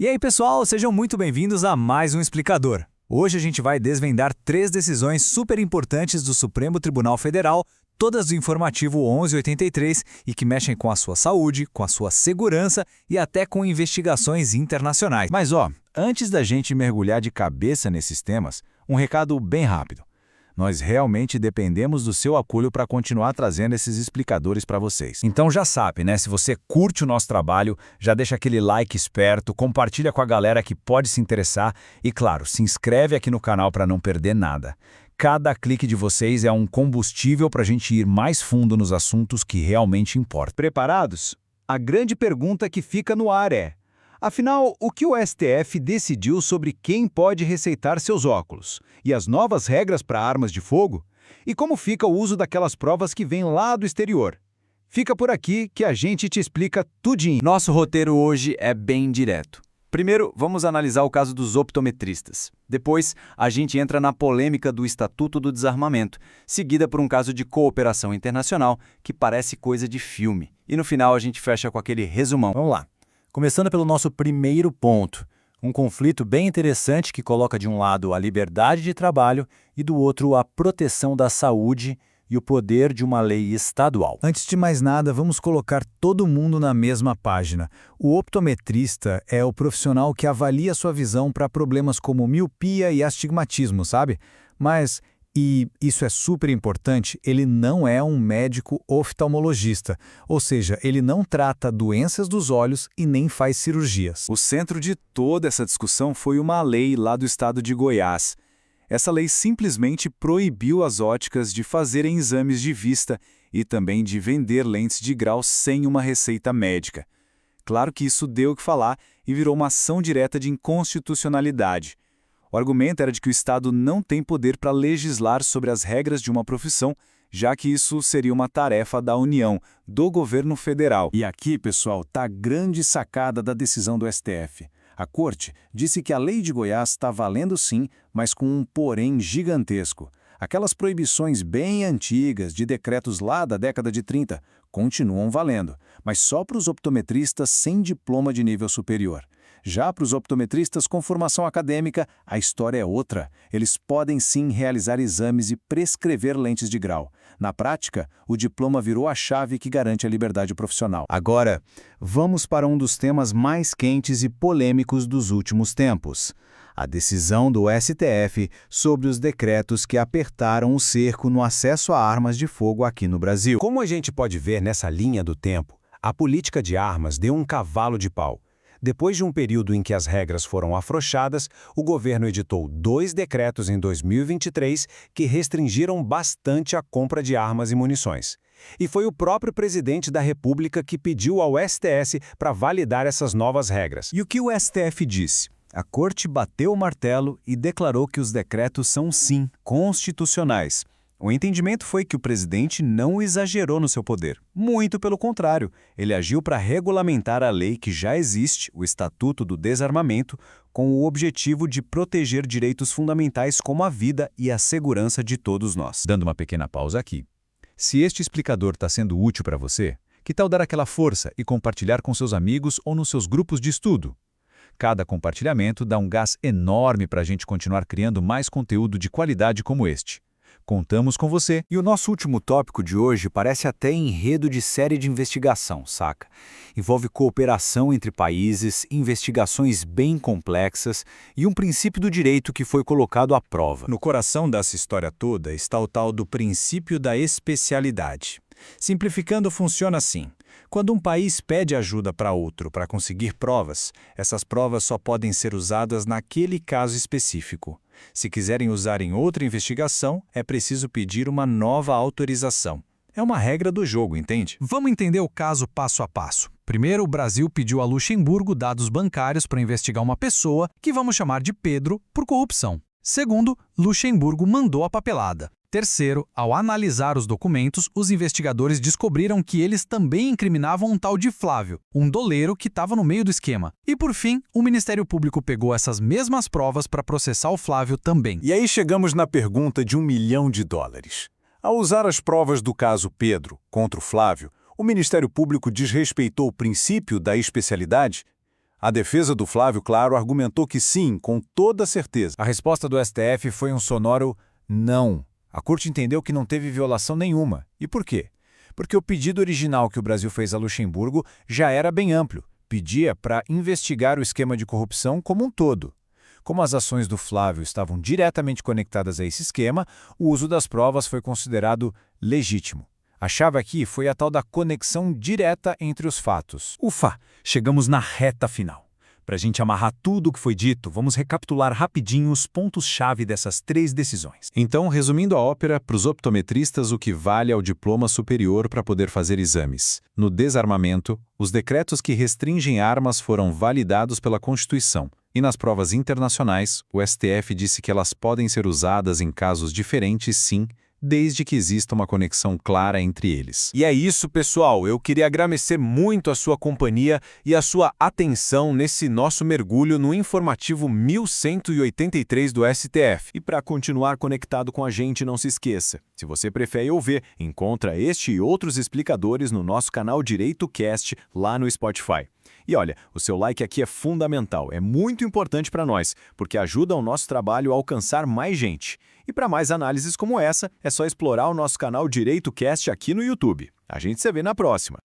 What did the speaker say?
E aí, pessoal, sejam muito bem-vindos a mais um Explicador. Hoje a gente vai desvendar 3 decisões super importantes do Supremo Tribunal Federal, todas do informativo 1183 e que mexem com a sua saúde, com a sua segurança e até com investigações internacionais. Mas antes da gente mergulhar de cabeça nesses temas, um recado bem rápido. Nós realmente dependemos do seu apoio para continuar trazendo esses explicadores para vocês. Então já sabe, né? Se você curte o nosso trabalho, já deixa aquele like esperto, compartilha com a galera que pode se interessar e, claro, se inscreve aqui no canal para não perder nada. Cada clique de vocês é um combustível para a gente ir mais fundo nos assuntos que realmente importam. Preparados? A grande pergunta que fica no ar é: afinal, o que o STF decidiu sobre quem pode receitar seus óculos? E as novas regras para armas de fogo? E como fica o uso daquelas provas que vêm lá do exterior? Fica por aqui que a gente te explica tudinho. Nosso roteiro hoje é bem direto. Primeiro, vamos analisar o caso dos optometristas. Depois, a gente entra na polêmica do Estatuto do Desarmamento, seguida por um caso de cooperação internacional que parece coisa de filme. E no final a gente fecha com aquele resumão. Vamos lá. Começando pelo nosso primeiro ponto, um conflito bem interessante que coloca de um lado a liberdade de trabalho e do outro a proteção da saúde e o poder de uma lei estadual. Antes de mais nada, vamos colocar todo mundo na mesma página. O optometrista é o profissional que avalia sua visão para problemas como miopia e astigmatismo, sabe? Mas, e isso é super importante, ele não é um médico oftalmologista, ou seja, ele não trata doenças dos olhos e nem faz cirurgias. O centro de toda essa discussão foi uma lei lá do estado de Goiás. Essa lei simplesmente proibiu as óticas de fazerem exames de vista e também de vender lentes de grau sem uma receita médica. Claro que isso deu o que falar e virou uma ação direta de inconstitucionalidade. O argumento era de que o Estado não tem poder para legislar sobre as regras de uma profissão, já que isso seria uma tarefa da União, do governo federal. E aqui, pessoal, está a grande sacada da decisão do STF. A Corte disse que a lei de Goiás está valendo sim, mas com um porém gigantesco. Aquelas proibições bem antigas de decretos lá da década de 30 continuam valendo, mas só para os optometristas sem diploma de nível superior. Já para os optometristas com formação acadêmica, a história é outra. Eles podem sim realizar exames e prescrever lentes de grau. Na prática, o diploma virou a chave que garante a liberdade profissional. Agora, vamos para um dos temas mais quentes e polêmicos dos últimos tempos: a decisão do STF sobre os decretos que apertaram o cerco no acesso a armas de fogo aqui no Brasil. Como a gente pode ver nessa linha do tempo, a política de armas deu um cavalo de pau. Depois de um período em que as regras foram afrouxadas, o governo editou 2 decretos em 2023 que restringiram bastante a compra de armas e munições. E foi o próprio presidente da República que pediu ao STF para validar essas novas regras. E o que o STF disse? A Corte bateu o martelo e declarou que os decretos são, sim, constitucionais. O entendimento foi que o presidente não exagerou no seu poder. Muito pelo contrário, ele agiu para regulamentar a lei que já existe, o Estatuto do Desarmamento, com o objetivo de proteger direitos fundamentais como a vida e a segurança de todos nós. Dando uma pequena pausa aqui. Se este explicador está sendo útil para você, que tal dar aquela força e compartilhar com seus amigos ou nos seus grupos de estudo? Cada compartilhamento dá um gás enorme para a gente continuar criando mais conteúdo de qualidade como este. Contamos com você. E o nosso último tópico de hoje parece até enredo de série de investigação, saca? Envolve cooperação entre países, investigações bem complexas e um princípio do direito que foi colocado à prova. No coração dessa história toda está o tal do princípio da especialidade. Simplificando, funciona assim: quando um país pede ajuda para outro para conseguir provas, essas provas só podem ser usadas naquele caso específico. Se quiserem usar em outra investigação, é preciso pedir uma nova autorização. É uma regra do jogo, entende? Vamos entender o caso passo a passo. Primeiro, o Brasil pediu a Luxemburgo dados bancários para investigar uma pessoa, que vamos chamar de Pedro, por corrupção. Segundo, Luxemburgo mandou a papelada. Terceiro, ao analisar os documentos, os investigadores descobriram que eles também incriminavam um tal de Flávio, um doleiro que estava no meio do esquema. E por fim, o Ministério Público pegou essas mesmas provas para processar o Flávio também. E aí chegamos na pergunta de $1 milhão. Ao usar as provas do caso Pedro contra o Flávio, o Ministério Público desrespeitou o princípio da especialidade? A defesa do Flávio, claro, argumentou que sim, com toda certeza. A resposta do STF foi um sonoro não. A Corte entendeu que não teve violação nenhuma. E por quê? Porque o pedido original que o Brasil fez a Luxemburgo já era bem amplo. Pedia para investigar o esquema de corrupção como um todo. Como as ações do Flávio estavam diretamente conectadas a esse esquema, o uso das provas foi considerado legítimo. A chave aqui foi a tal da conexão direta entre os fatos. Ufa, chegamos na reta final. Para a gente amarrar tudo o que foi dito, vamos recapitular rapidinho os pontos-chave dessas 3 decisões. Então, resumindo a ópera, para os optometristas o que vale é o diploma superior para poder fazer exames. No desarmamento, os decretos que restringem armas foram validados pela Constituição. E nas provas internacionais, o STF disse que elas podem ser usadas em casos diferentes, sim, desde que exista uma conexão clara entre eles. E é isso, pessoal. Eu queria agradecer muito a sua companhia e a sua atenção nesse nosso mergulho no informativo 1183 do STF. E para continuar conectado com a gente, não se esqueça. Se você prefere ouvir, encontra este e outros explicadores no nosso canal Direito Cast lá no Spotify. E olha, o seu like aqui é fundamental, é muito importante para nós, porque ajuda o nosso trabalho a alcançar mais gente. E para mais análises como essa, é só explorar o nosso canal Direito Cast aqui no YouTube. A gente se vê na próxima.